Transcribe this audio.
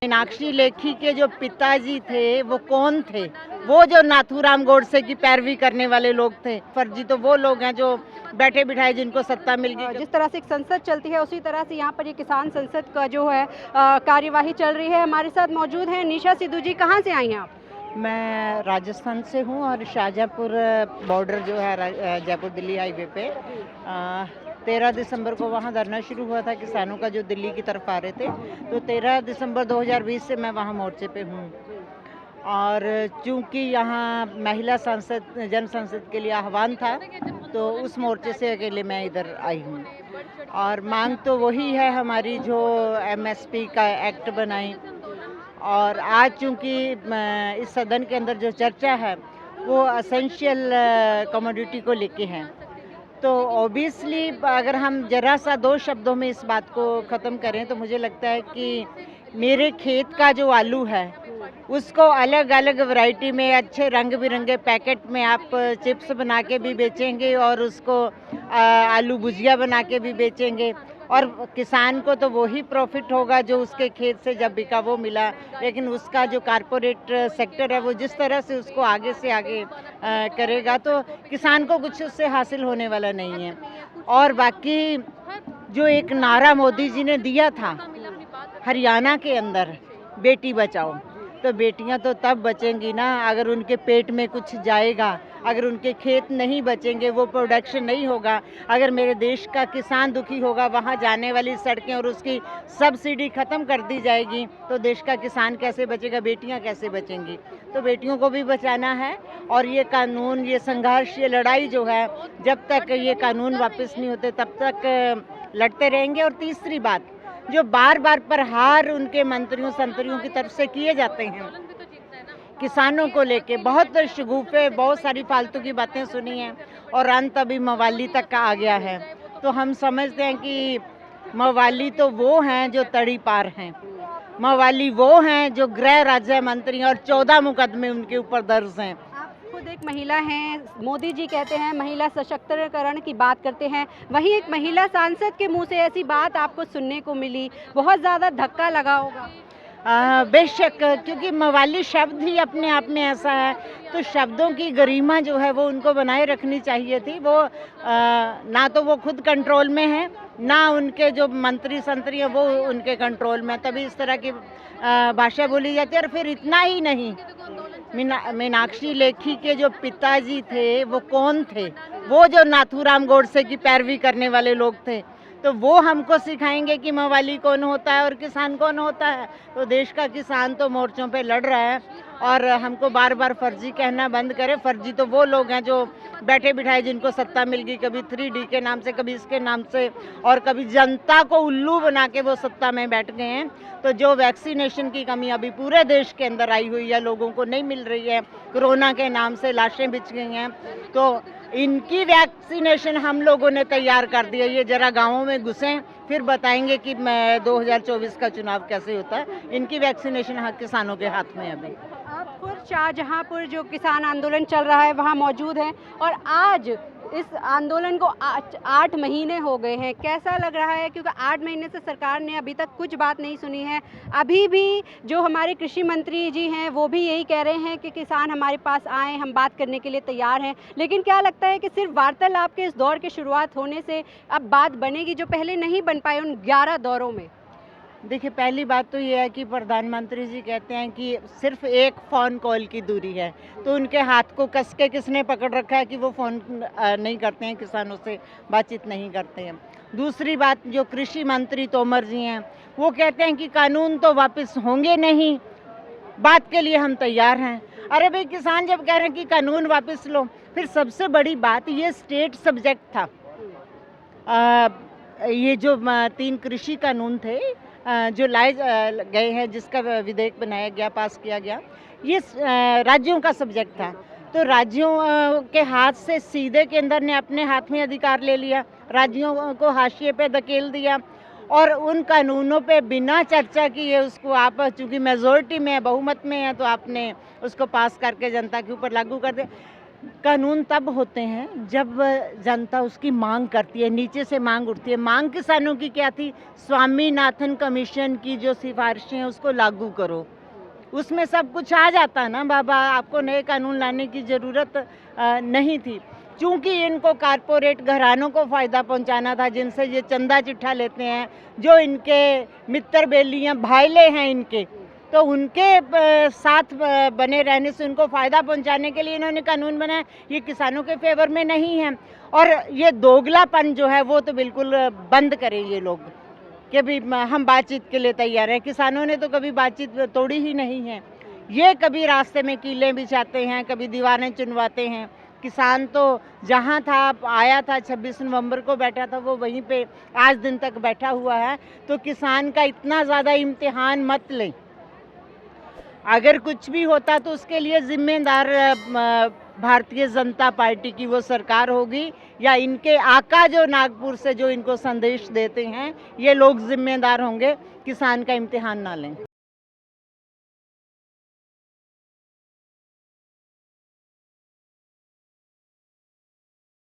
मीनाक्षी लेखी के जो पिताजी थे वो कौन थे? वो जो नाथूराम गोडसे की पैरवी करने वाले लोग थे। फर्जी तो वो लोग हैं जो बैठे बिठाए जिनको सत्ता मिल गई। जिस तरह से एक संसद चलती है उसी तरह से यहाँ पर ये किसान संसद का जो है कार्यवाही चल रही है। हमारे साथ मौजूद हैं निशा सिद्धू जी। कहाँ से आई हैं आप? मैं राजस्थान से हूँ और शाहजहाँपुर बॉर्डर जो है जयपुर दिल्ली हाईवे पे 13 दिसंबर को वहाँ धरना शुरू हुआ था किसानों का जो दिल्ली की तरफ आ रहे थे। तो 13 दिसंबर 2020 से मैं वहाँ मोर्चे पे हूँ और चूंकि यहाँ महिला सांसद जन संसद के लिए आह्वान था तो उस मोर्चे से अकेले मैं इधर आई हूँ। और मांग तो वही है हमारी जो MSP का एक्ट बनाई। और आज चूंकि इस सदन के अंदर जो चर्चा है वो एसेंशियल कमोडिटी को लेके है, तो ऑब्वियसली अगर हम जरा सा 2 शब्दों में इस बात को ख़त्म करें तो मुझे लगता है कि मेरे खेत का जो आलू है उसको अलग अलग वैरायटी में अच्छे रंग बिरंगे पैकेट में आप चिप्स बना के भी बेचेंगे और उसको आलू भुजिया बना के भी बेचेंगे और किसान को तो वही प्रॉफिट होगा जो उसके खेत से जब बिका वो मिला। लेकिन उसका जो कारपोरेट सेक्टर है वो जिस तरह से उसको आगे से आगे करेगा तो किसान को कुछ उससे हासिल होने वाला नहीं है। और बाकी जो एक नारा मोदी जी ने दिया था हरियाणा के अंदर, बेटी बचाओ, तो बेटियां तो तब बचेंगी ना अगर उनके पेट में कुछ जाएगा, अगर उनके खेत नहीं बचेंगे, वो प्रोडक्शन नहीं होगा, अगर मेरे देश का किसान दुखी होगा, वहाँ जाने वाली सड़कें और उसकी सब्सिडी ख़त्म कर दी जाएगी तो देश का किसान कैसे बचेगा, बेटियां कैसे बचेंगी? तो बेटियों को भी बचाना है। और ये कानून, ये संघर्ष, ये लड़ाई जो है जब तक ये कानून वापस नहीं होते तब तक लड़ते रहेंगे। और तीसरी बात, जो बार बार प्रहार उनके मंत्रियों संतरियों की तरफ से किए जाते हैं किसानों को लेके, बहुत शगुफे, बहुत सारी फालतू की बातें सुनी हैं और अंत अभी मवाली तक का आ गया है। तो हम समझते हैं कि मवाली तो वो हैं जो तड़ी पार हैं, मवाली वो हैं जो गृह राज्य मंत्री और 14 मुकदमे उनके ऊपर दर्ज हैं। खुद एक महिला हैं, मोदी जी कहते हैं महिला सशक्तिकरण की बात करते हैं, वहीं एक महिला सांसद के मुंह से ऐसी बात आपको सुनने को मिली, बहुत ज़्यादा धक्का लगा होगा। बेशक, क्योंकि मवाली शब्द ही अपने आप में ऐसा है तो शब्दों की गरिमा जो है वो उनको बनाए रखनी चाहिए थी। वो ना तो वो खुद कंट्रोल में है ना उनके जो मंत्री संतरी हैं वो उनके कंट्रोल में, तभी इस तरह की भाषा बोली जाती है। और फिर इतना ही नहीं, मीनाक्षी लेखी के जो पिताजी थे वो कौन थे? वो जो नाथूराम गोडसे की पैरवी करने वाले लोग थे। तो वो हमको सिखाएंगे कि मवाली कौन होता है और किसान कौन होता है। तो देश का किसान तो मोर्चों पे लड़ रहा है और हमको बार बार फर्जी कहना बंद करें। फर्जी तो वो लोग हैं जो बैठे बिठाए जिनको सत्ता मिल गई, कभी 3D के नाम से, कभी इसके नाम से, और कभी जनता को उल्लू बना के वो सत्ता में बैठ गए हैं। तो जो वैक्सीनेशन की कमी अभी पूरे देश के अंदर आई हुई है, लोगों को नहीं मिल रही है, कोरोना के नाम से लाशें बिछ गई हैं, तो इनकी वैक्सीनेशन हम लोगों ने तैयार कर दिया। ये जरा गाँवों में घुसें फिर बताएंगे कि 2024 का चुनाव कैसे होता है। इनकी वैक्सीनेशन किसानों के हाथ में अभी। आप खुद शाहजहाँपुर जो किसान आंदोलन चल रहा है वहाँ मौजूद हैं और आज इस आंदोलन को 8 महीने हो गए हैं, कैसा लग रहा है? क्योंकि 8 महीने से सरकार ने अभी तक कुछ बात नहीं सुनी है। अभी भी जो हमारे कृषि मंत्री जी हैं वो भी यही कह रहे हैं कि किसान हमारे पास आएँ, हम बात करने के लिए तैयार हैं। लेकिन क्या लगता है कि सिर्फ वार्तालाप के इस दौर की शुरुआत होने से अब बात बनेगी जो पहले नहीं बन पाई उन 11 दौरों में? देखिए, पहली बात तो ये है कि प्रधानमंत्री जी कहते हैं कि सिर्फ एक फ़ोन कॉल की दूरी है, तो उनके हाथ को कस के किसने पकड़ रखा है कि वो फ़ोन नहीं करते हैं, किसानों से बातचीत नहीं करते हैं। दूसरी बात, जो कृषि मंत्री तोमर जी हैं वो कहते हैं कि कानून तो वापस होंगे नहीं, बात के लिए हम तैयार हैं। अरे भाई, किसान जब कह रहे हैं कि कानून वापस लो, फिर सबसे बड़ी बात, ये स्टेट सब्जेक्ट था। ये जो 3 कृषि कानून थे जो लाए गए हैं, जिसका विधेयक बनाया गया, पास किया गया, ये राज्यों का सब्जेक्ट था। तो राज्यों के हाथ से सीधे केंद्र ने अपने हाथ में अधिकार ले लिया, राज्यों को हाशिए पे धकेल दिया और उन कानूनों पे बिना चर्चा किए उसको आप, चूंकि मेजॉरिटी में है, बहुमत में है, तो आपने उसको पास करके जनता के ऊपर लागू कर दिया। कानून तब होते हैं जब जनता उसकी मांग करती है, नीचे से मांग उठती है। मांग किसानों की क्या थी? स्वामीनाथन कमीशन की जो सिफारिशें हैं उसको लागू करो। उसमें सब कुछ आ जाता ना बाबा, आपको नए कानून लाने की ज़रूरत नहीं थी। चूँकि इनको कारपोरेट घरानों को फ़ायदा पहुंचाना था, जिनसे ये चंदा चिट्ठा लेते हैं, जो इनके मित्र बेलियाँ भाईले हैं इनके, तो उनके साथ बने रहने से उनको फ़ायदा पहुंचाने के लिए इन्होंने कानून बनाया। ये किसानों के फेवर में नहीं है। और ये दोगलापन जो है वो तो बिल्कुल बंद करें ये लोग कि भी हम बातचीत के लिए तैयार हैं। किसानों ने तो कभी बातचीत तोड़ी ही नहीं है। ये कभी रास्ते में कीलें बिछाते हैं, कभी दीवारें चुनवाते हैं। किसान तो जहाँ था आया था, 26 नवंबर को बैठा था, वो वहीं पे आज दिन तक बैठा हुआ है। तो किसान का इतना ज़्यादा इम्तिहान मत लें। अगर कुछ भी होता तो उसके लिए जिम्मेदार भारतीय जनता पार्टी की वो सरकार होगी, या इनके आका जो नागपुर से जो इनको संदेश देते हैं ये लोग जिम्मेदार होंगे। किसान का इम्तिहान ना लें।